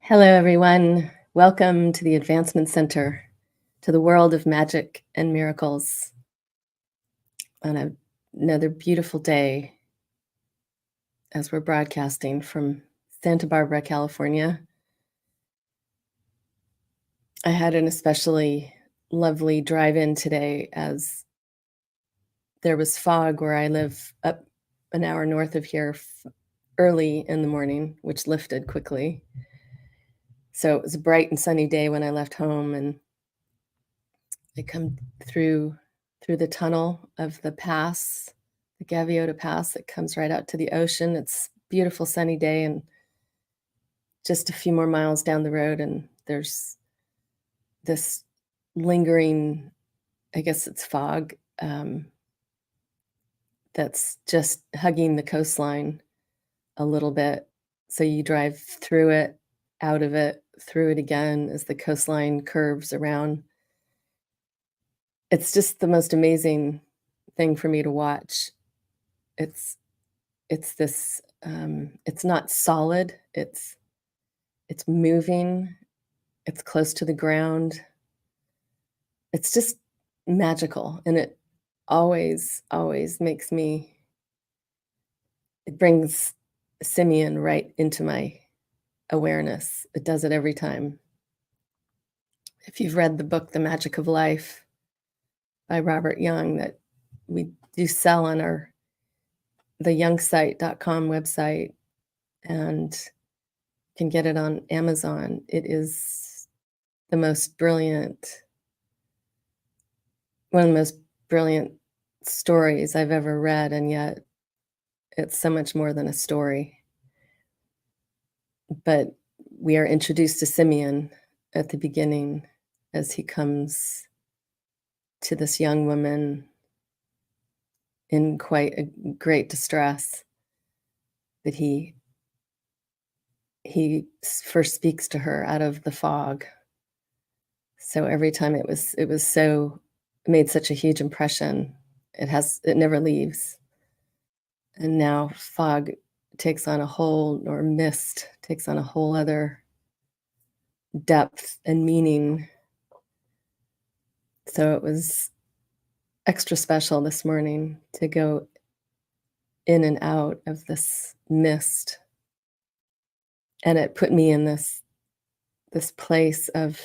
Hello, everyone. Welcome to the Advancement Center, to the world of magic and miracles on another beautiful day as we're broadcasting from Santa Barbara, California. I had an especially lovely drive in today as there was fog where I live up an hour north of here early in the morning, which lifted quickly. So it was a bright and sunny day when I left home, and I come through the tunnel of the pass, the Gaviota Pass that comes right out to the ocean. It's a beautiful sunny day, and just a few more miles down the road, and there's this lingering, I guess it's fog, that's just hugging the coastline a little bit. So you drive through it, out of it, through it again as the coastline curves around. It's just the most amazing thing for me to watch. It's it's this, it's not solid, it's moving, it's close to the ground. It's just magical, and it always makes me it brings Simeon right into my awareness. It does it every time. If you've read the book, The Magic of Life by Robert Young, that we do sell on the youngsite.com website, and can get it on Amazon. It is the most brilliant one of the most brilliant stories I've ever read, and yet it's so much more than a story. But we are introduced to Simeon at the beginning as he comes to this young woman in quite a great distress, that first speaks to her out of the fog. So every time it was so it made such a huge impression. It never leaves. And now fog takes on a whole or mist takes on a whole other depth and meaning. So it was extra special this morning to go in and out of this mist. And it put me in this place of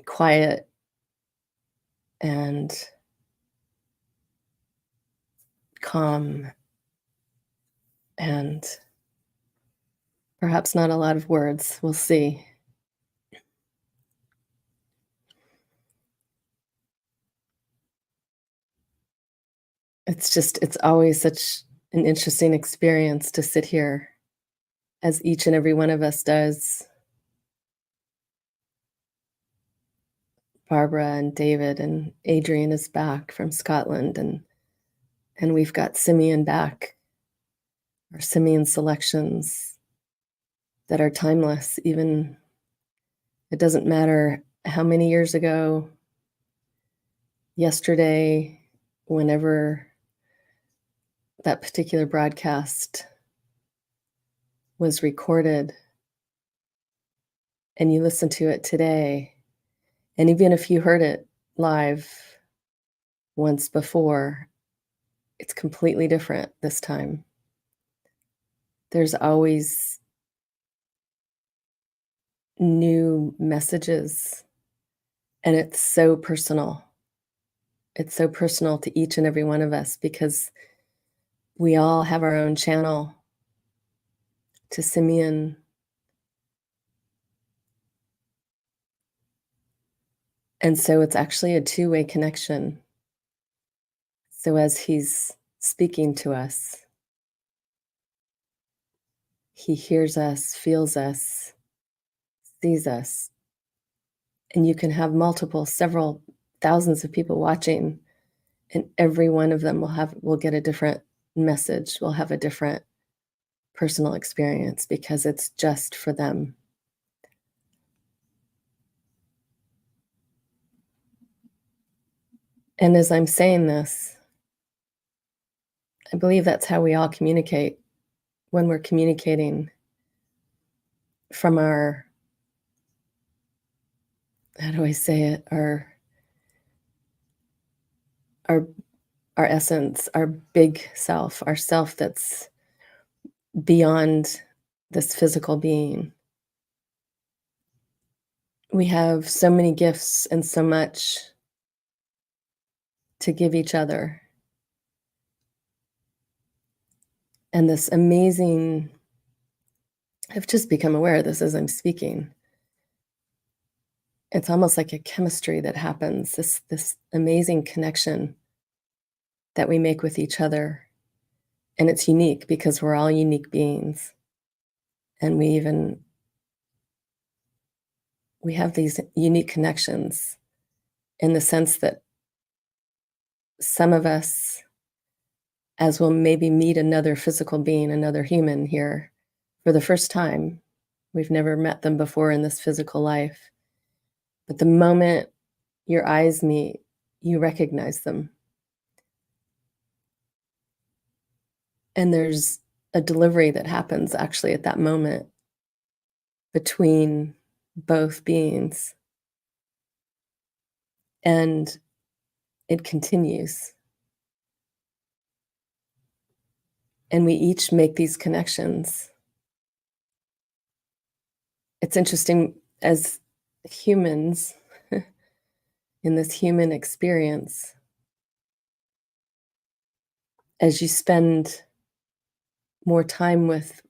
quiet and calm and perhaps not a lot of words. We'll see. It's always such an interesting experience to sit here, as each and every one of us does. Barbara and David and Adrian is back from Scotland, and we've got Simeon back, our Simeon selections that are timeless. Even it doesn't matter how many years ago, yesterday, whenever that particular broadcast was recorded, and you listen to it today, and even if you heard it live once before, it's completely different this time. There's always new messages, and it's so personal. It's so personal to each and every one of us because we all have our own channel to Simeon. And so it's actually a two-way connection. So as he's speaking to us, he hears us, feels us, sees us. And you can have several thousands of people watching, and every one of them will get a different message, will have a different personal experience because it's just for them. And as I'm saying this, I believe that's how we all communicate when we're communicating from our, how do I say it? Our our essence, our big self, our self that's beyond this physical being. We have so many gifts and so much to give each other, and this amazing, I've just become aware of this as I'm speaking. It's almost like a chemistry that happens, this amazing connection that we make with each other, and it's unique because we're all unique beings, and we have these unique connections in the sense that some of us, as we'll maybe meet another physical being, another human here for the first time, we've never met them before in this physical life, but the moment your eyes meet, you recognize them. And there's a delivery that happens actually at that moment between both beings, and it continues. And we each make these connections. It's interesting as humans in this human experience, as you spend more time with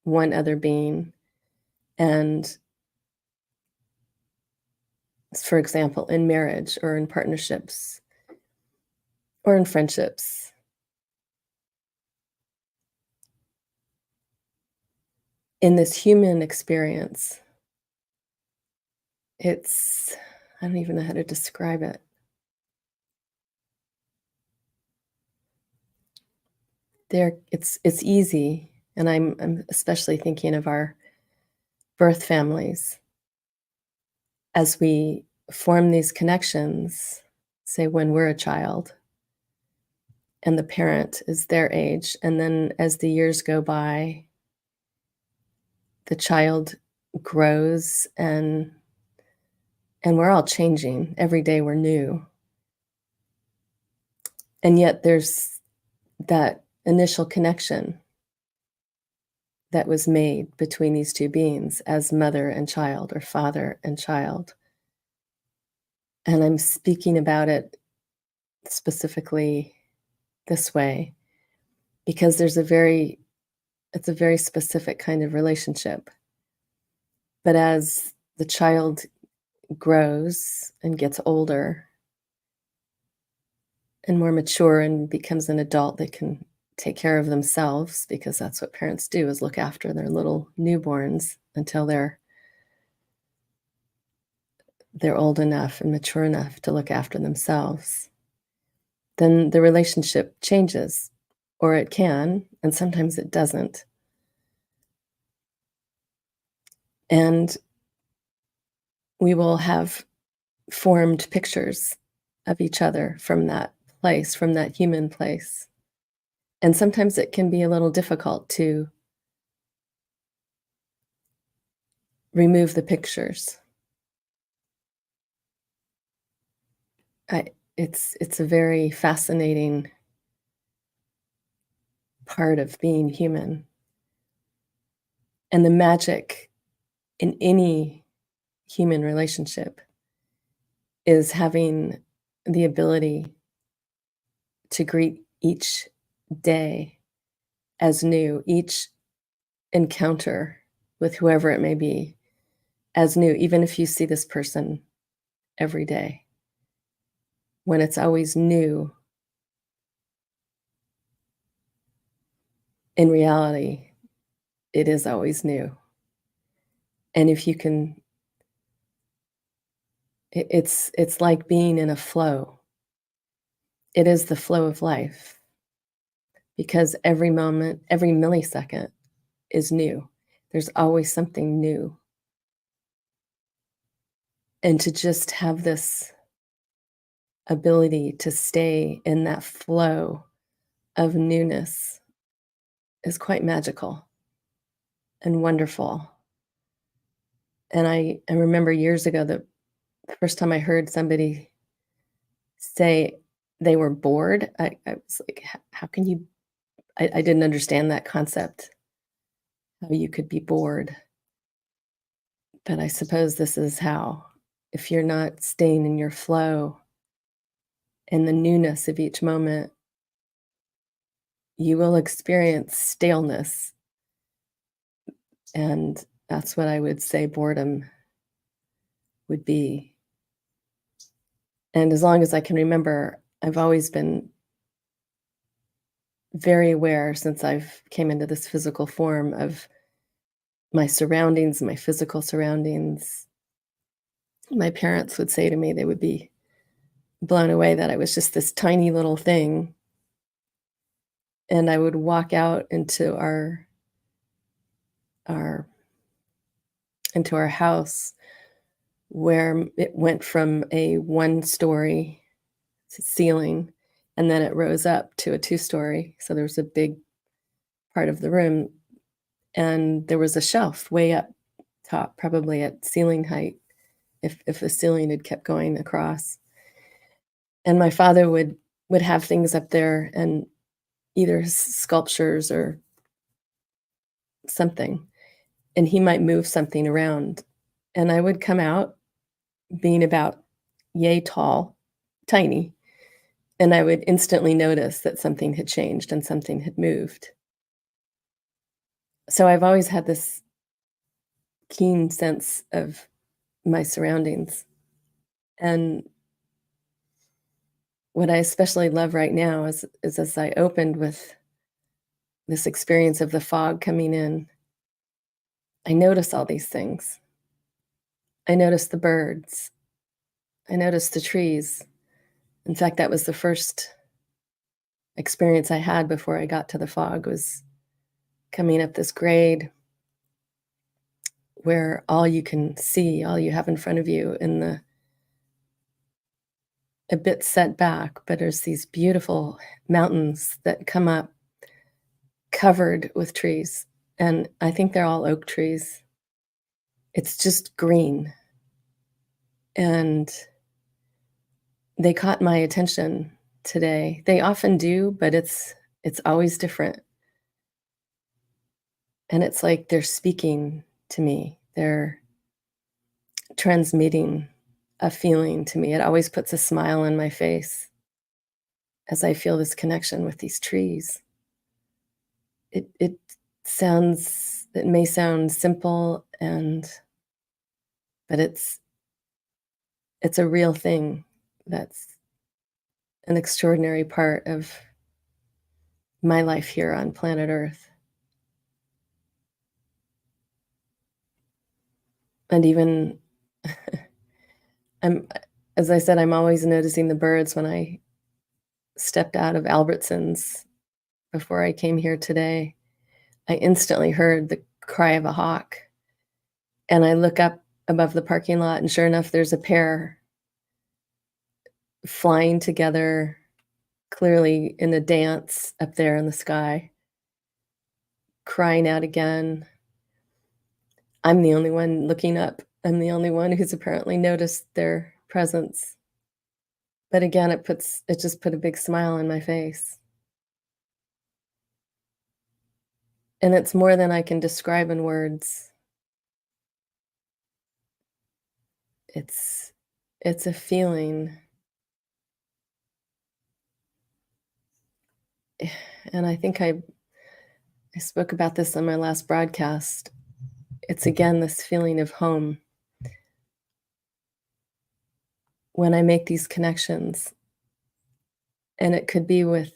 one other being, and for example, in marriage or in partnerships or in friendships, in this human experience, it's, I don't even know how to describe it. It's easy, and I'm especially thinking of our birth families as we form these connections, say when we're a child and the parent is their age, and then as the years go by, the child grows, and we're all changing. Every day we're new. And yet there's that initial connection that was made between these two beings as mother and child or father and child. And I'm speaking about it specifically this way because it's a very specific kind of relationship. But as the child grows and gets older and more mature and becomes an adult, they can take care of themselves because that's what parents do, is look after their little newborns until they're old enough and mature enough to look after themselves. Then the relationship changes, or it can, and sometimes it doesn't. And we will have formed pictures of each other from that place, from that human place. And sometimes it can be a little difficult to remove the pictures. I it's a very fascinating part of being human. And the magic in any human relationship is having the ability to greet each day as new, each encounter with whoever it may be as new, even if you see this person every day. When it's always new, in reality, it is always new. And if you can, it's like being in a flow. It is the flow of life because every moment, every millisecond is new. There's always something new. And to just have this ability to stay in that flow of newness is quite magical and wonderful. And I remember years ago, the first time I heard somebody say they were bored, I was like, How can you" I didn't understand that concept, how you could be bored, but I suppose this is how. If you're not staying in your flow and the newness of each moment, you will experience staleness, and that's what I would say boredom would be. And as long as I can remember, I've always been very aware since I've came into this physical form of my surroundings, my physical surroundings. My parents would say to me, they would be blown away that I was just this tiny little thing, and I would walk out our into our house where it went from a one-story ceiling, and then it rose up to a two-story, so there was a big part of the room, and there was a shelf way up top, probably at ceiling height, if the ceiling had kept going across, and my father would have things up there and either sculptures or something, and he might move something around, and I would come out being about yay tall, tiny, and I would instantly notice that something had changed and something had moved. So I've always had this keen sense of my surroundings, and what I especially love right now is as I opened with this experience of the fog coming in, I notice all these things. I notice the birds. I notice the trees. In fact, that was the first experience I had before I got to the fog was coming up this grade where all you can see, all you have in front of you in the a bit set back, but there's these beautiful mountains that come up covered with trees, and I think they're all oak trees. It's just green, and they caught my attention today. They often do, but it's always different, and it's like they're speaking to me. They're transmitting a feeling to me. It always puts a smile on my face as I feel this connection with these trees. It sounds it may sound simple and but it's a real thing that's an extraordinary part of my life here on planet Earth. And even I'm as I said, I'm always noticing the birds when I stepped out of Albertsons before I came here today. I instantly heard the cry of a hawk, and I look up above the parking lot, and sure enough, there's a pair flying together, clearly in a dance up there in the sky, crying out again. I'm the only one looking up. I'm the only one who's apparently noticed their presence. But again, it just put a big smile on my face. And it's more than I can describe in words. It's it's a feeling, and I think I spoke about this on my last broadcast. It's again this feeling of home when I make these connections, and it could be with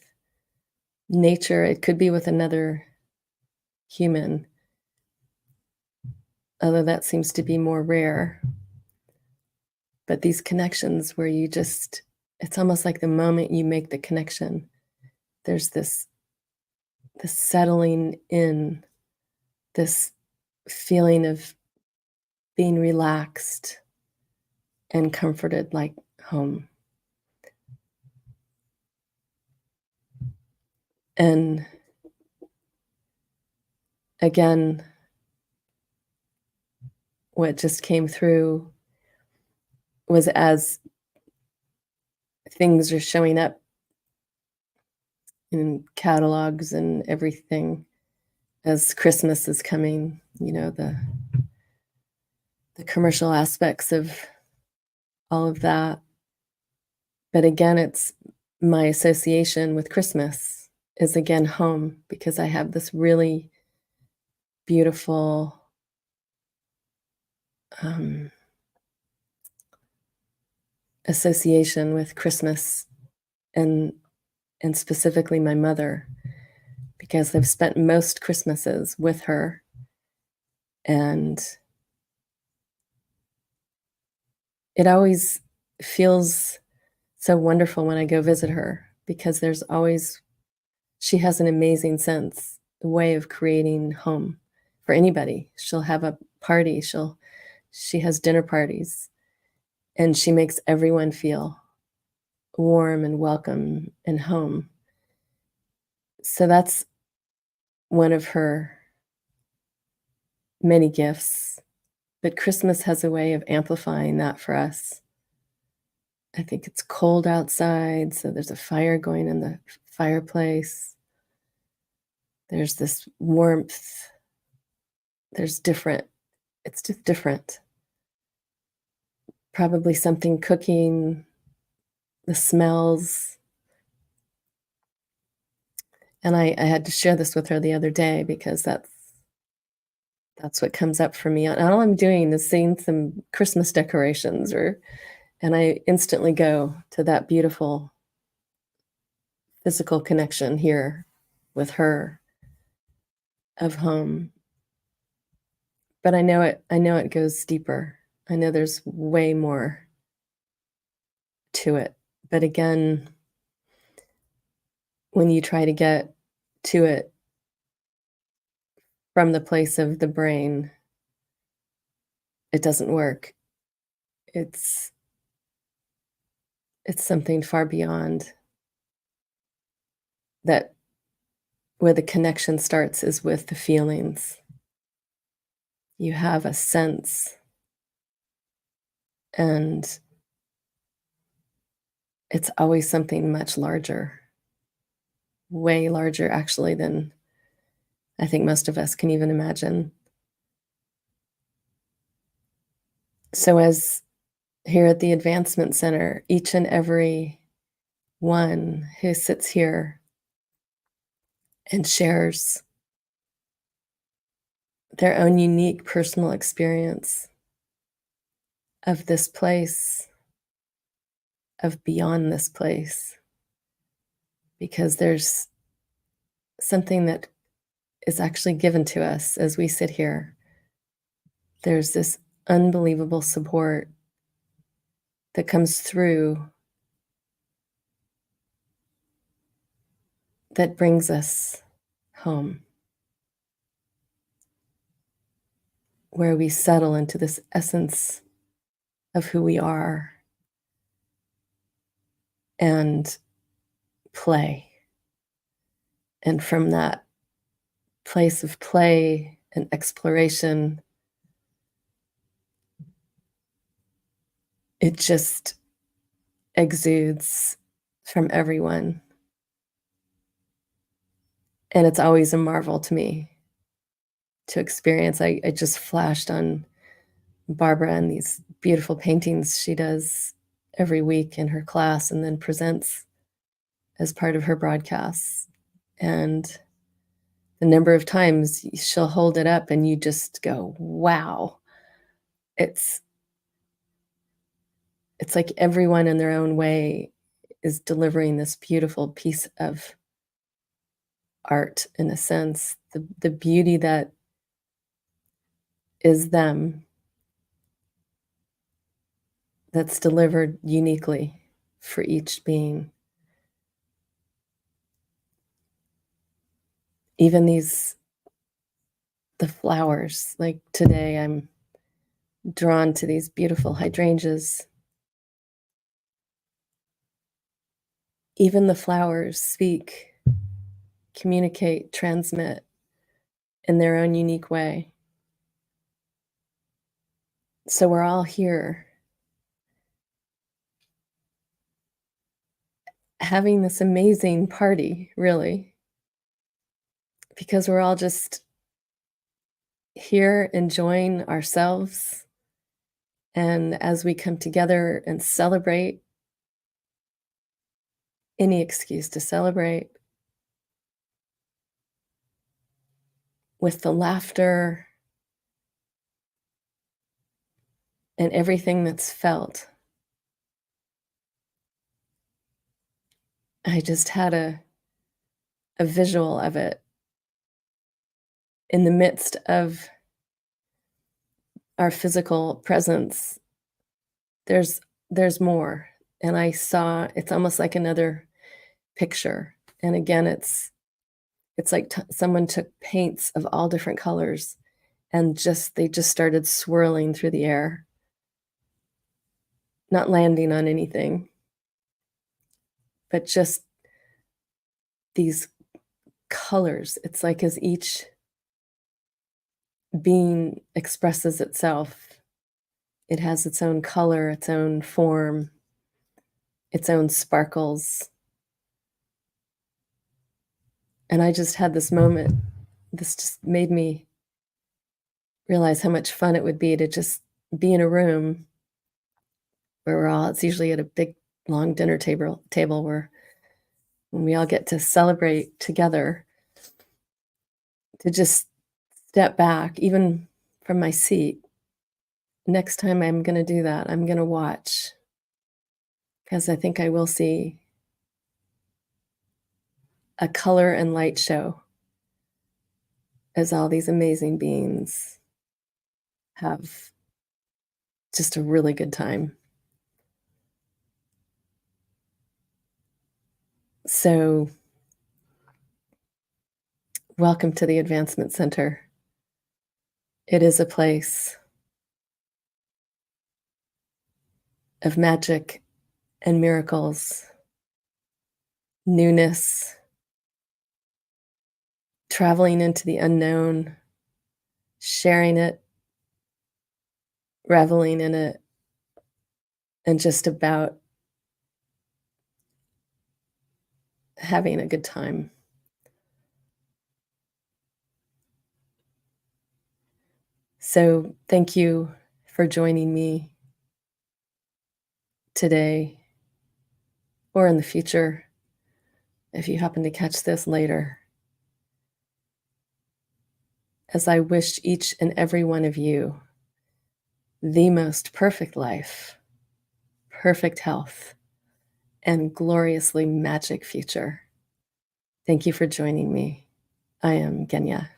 nature, it could be with another human, although that seems to be more rare. But these connections where you just it's almost like the moment you make the connection, there's this settling in, this feeling of being relaxed and comforted like home. And again, what just came through was as things are showing up in catalogs and everything as Christmas is coming, the commercial aspects of all of that. But again, it's my association with Christmas is again home because I have this really beautiful, um, association with Christmas and and specifically my mother because I've spent most Christmases with her, and it always feels so wonderful when I go visit her because there's always she has an amazing way of creating home for anybody. She'll have a party, she has dinner parties, and she makes everyone feel warm and welcome and home. So that's one of her many gifts, but Christmas has a way of amplifying that for us. I think it's cold outside, so there's a fire going in the fireplace. There's this warmth. There's different it's just different. Probably something cooking, the smells. And I had to share this with her the other day because that's what comes up for me. And all I'm doing is seeing some Christmas decorations and I instantly go to that beautiful physical connection here with her of home. But I know it goes deeper. I know there's way more to it. But again, when you try to get to it from the place of the brain, it doesn't work. It's it's something far beyond that where the connection starts is with the feelings. You have a sense, and it's always something much larger, way larger actually than I think most of us can even imagine. So as here at the Advancement Center, each and every one who sits here and shares their own unique personal experience of this place, of beyond this place, because there's something that is actually given to us as we sit here. There's this unbelievable support that comes through that brings us home, where we settle into this essence of who we are and play. And from that place of play and exploration, it just exudes from everyone. And it's always a marvel to me to experience. I just flashed on Barbara and these beautiful paintings she does every week in her class and then presents as part of her broadcasts. And the number of times she'll hold it up and you just go, wow. It's it's like everyone in their own way is delivering this beautiful piece of art in a sense, the beauty that is them that's delivered uniquely for each being. Even the flowers, like today I'm drawn to these beautiful hydrangeas. Even the flowers speak, communicate, transmit in their own unique way. So we're all here having this amazing party, really, because we're all just here enjoying ourselves. And as we come together and celebrate, any excuse to celebrate, with the laughter and everything that's felt. I just had a visual of it in the midst of our physical presence. There's there's more, and I saw it's almost like another picture, and again, it's like someone took paints of all different colors and they just started swirling through the air, not landing on anything, but just these colors. It's like as each being expresses itself, it has its own color, its own form, its own sparkles. And I just had this moment. This just made me realize how much fun it would be to just be in a room where we're all it's usually at a big, long dinner table where when we all get to celebrate together, to just step back, even from my seat. Next time I'm gonna do that, I'm gonna watch, because I think I will see a color and light show as all these amazing beings have just a really good time. So, welcome to the Advancement Center. It is a place of magic and miracles, newness, traveling into the unknown, sharing it, reveling in it, and just about having a good time. So, thank you for joining me today or in the future if you happen to catch this later, as I wish each and every one of you the most perfect life, perfect health, and gloriously magic future. Thank you for joining me. I am Genya.